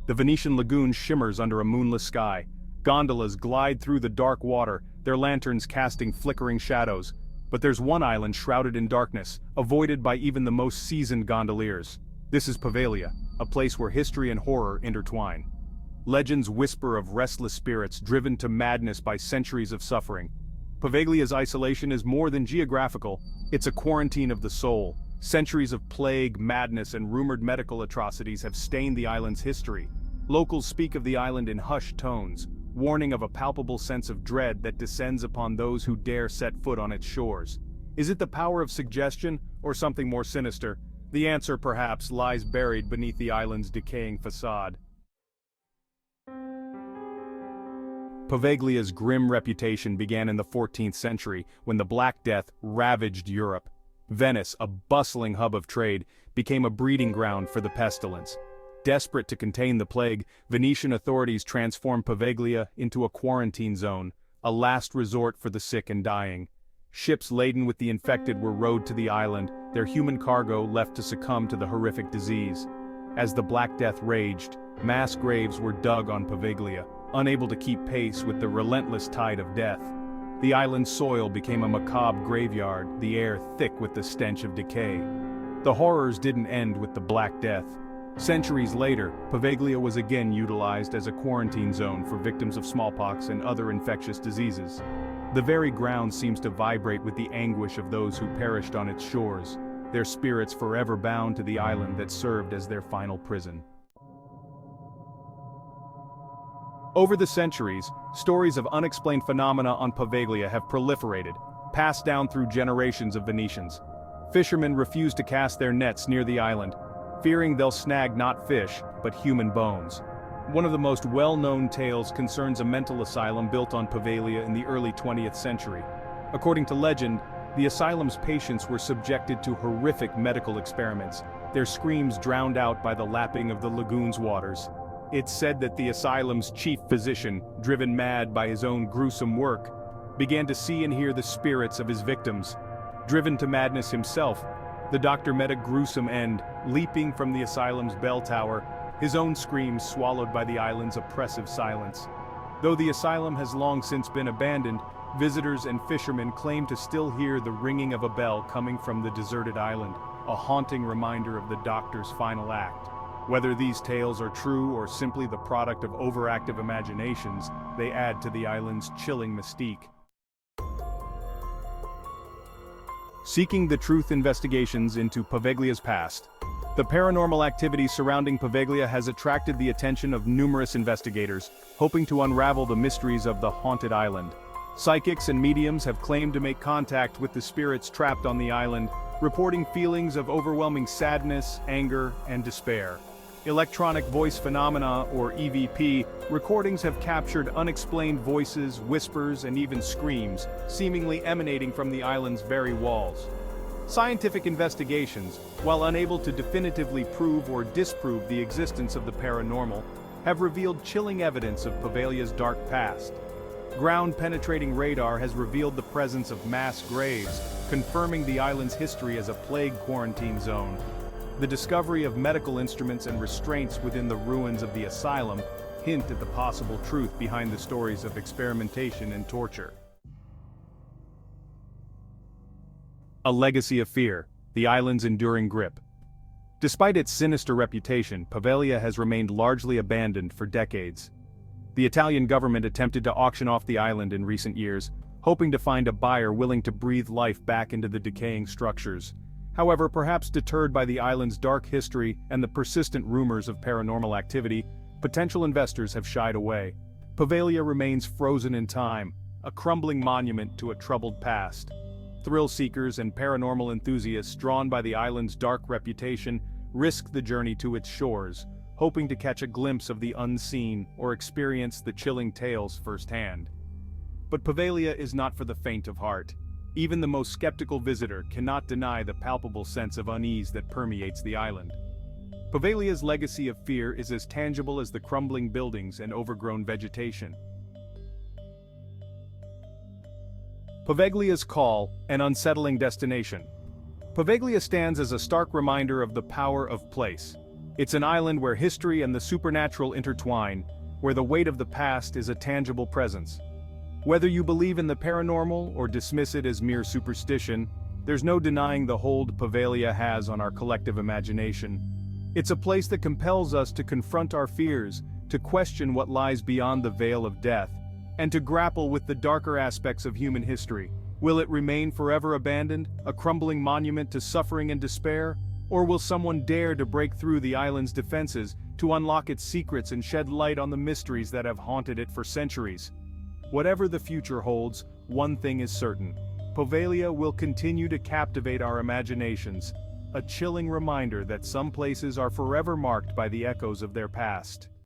The Venetian lagoon shimmers under a moonless sky. Gondolas glide through the dark water, their lanterns casting flickering shadows. But there's one island shrouded in darkness, avoided by even the most seasoned gondoliers. This is Poveglia, a place where history and horror intertwine. Legends whisper of restless spirits driven to madness by centuries of suffering. Poveglia's isolation is more than geographical, it's a quarantine of the soul. Centuries of plague, madness, and rumored medical atrocities have stained the island's history. Locals speak of the island in hushed tones, warning of a palpable sense of dread that descends upon those who dare set foot on its shores. Is it the power of suggestion, or something more sinister? The answer, perhaps, lies buried beneath the island's decaying facade. Poveglia's grim reputation began in the 14th century, when the Black Death ravaged Europe. Venice, a bustling hub of trade, became a breeding ground for the pestilence. Desperate to contain the plague, Venetian authorities transformed Poveglia into a quarantine zone, a last resort for the sick and dying. Ships laden with the infected were rowed to the island, their human cargo left to succumb to the horrific disease. As the Black Death raged, mass graves were dug on Poveglia, unable to keep pace with the relentless tide of death. The island's soil became a macabre graveyard, the air thick with the stench of decay. The horrors didn't end with the Black Death. Centuries later, Poveglia was again utilized as a quarantine zone for victims of smallpox and other infectious diseases. The very ground seems to vibrate with the anguish of those who perished on its shores, their spirits forever bound to the island that served as their final prison. Over the centuries, stories of unexplained phenomena on Poveglia have proliferated, passed down through generations of Venetians. Fishermen refuse to cast their nets near the island, fearing they'll snag not fish, but human bones. One of the most well-known tales concerns a mental asylum built on Poveglia in the early 20th century. According to legend, the asylum's patients were subjected to horrific medical experiments, their screams drowned out by the lapping of the lagoon's waters. It's said that the asylum's chief physician, driven mad by his own gruesome work, began to see and hear the spirits of his victims. Driven to madness himself, the doctor met a gruesome end, leaping from the asylum's bell tower, his own screams swallowed by the island's oppressive silence. Though the asylum has long since been abandoned, visitors and fishermen claim to still hear the ringing of a bell coming from the deserted island, a haunting reminder of the doctor's final act. Whether these tales are true or simply the product of overactive imaginations, they add to the island's chilling mystique. Seeking the truth investigations into Poveglia's past. The paranormal activity surrounding Poveglia has attracted the attention of numerous investigators, hoping to unravel the mysteries of the haunted island. Psychics and mediums have claimed to make contact with the spirits trapped on the island, reporting feelings of overwhelming sadness, anger, and despair. Electronic voice phenomena, or EVP, recordings have captured unexplained voices, whispers, and even screams, seemingly emanating from the island's very walls. Scientific investigations, while unable to definitively prove or disprove the existence of the paranormal, have revealed chilling evidence of Poveglia's dark past. Ground-penetrating radar has revealed the presence of mass graves, confirming the island's history as a plague quarantine zone. The discovery of medical instruments and restraints within the ruins of the asylum hint at the possible truth behind the stories of experimentation and torture. A legacy of fear, the island's enduring grip. Despite its sinister reputation, Poveglia has remained largely abandoned for decades. The Italian government attempted to auction off the island in recent years, hoping to find a buyer willing to breathe life back into the decaying structures. However, perhaps deterred by the island's dark history and the persistent rumors of paranormal activity, potential investors have shied away. Poveglia remains frozen in time, a crumbling monument to a troubled past. Thrill seekers and paranormal enthusiasts drawn by the island's dark reputation risk the journey to its shores, hoping to catch a glimpse of the unseen or experience the chilling tales firsthand. But Poveglia is not for the faint of heart. Even the most skeptical visitor cannot deny the palpable sense of unease that permeates the island. Poveglia's legacy of fear is as tangible as the crumbling buildings and overgrown vegetation. Poveglia's call, an unsettling destination. Poveglia stands as a stark reminder of the power of place. It's an island where history and the supernatural intertwine, where the weight of the past is a tangible presence. Whether you believe in the paranormal or dismiss it as mere superstition, there's no denying the hold Poveglia has on our collective imagination. It's a place that compels us to confront our fears, to question what lies beyond the veil of death, and to grapple with the darker aspects of human history. Will it remain forever abandoned, a crumbling monument to suffering and despair? Or will someone dare to break through the island's defenses, to unlock its secrets and shed light on the mysteries that have haunted it for centuries? Whatever the future holds, one thing is certain. Poveglia will continue to captivate our imaginations, a chilling reminder that some places are forever marked by the echoes of their past.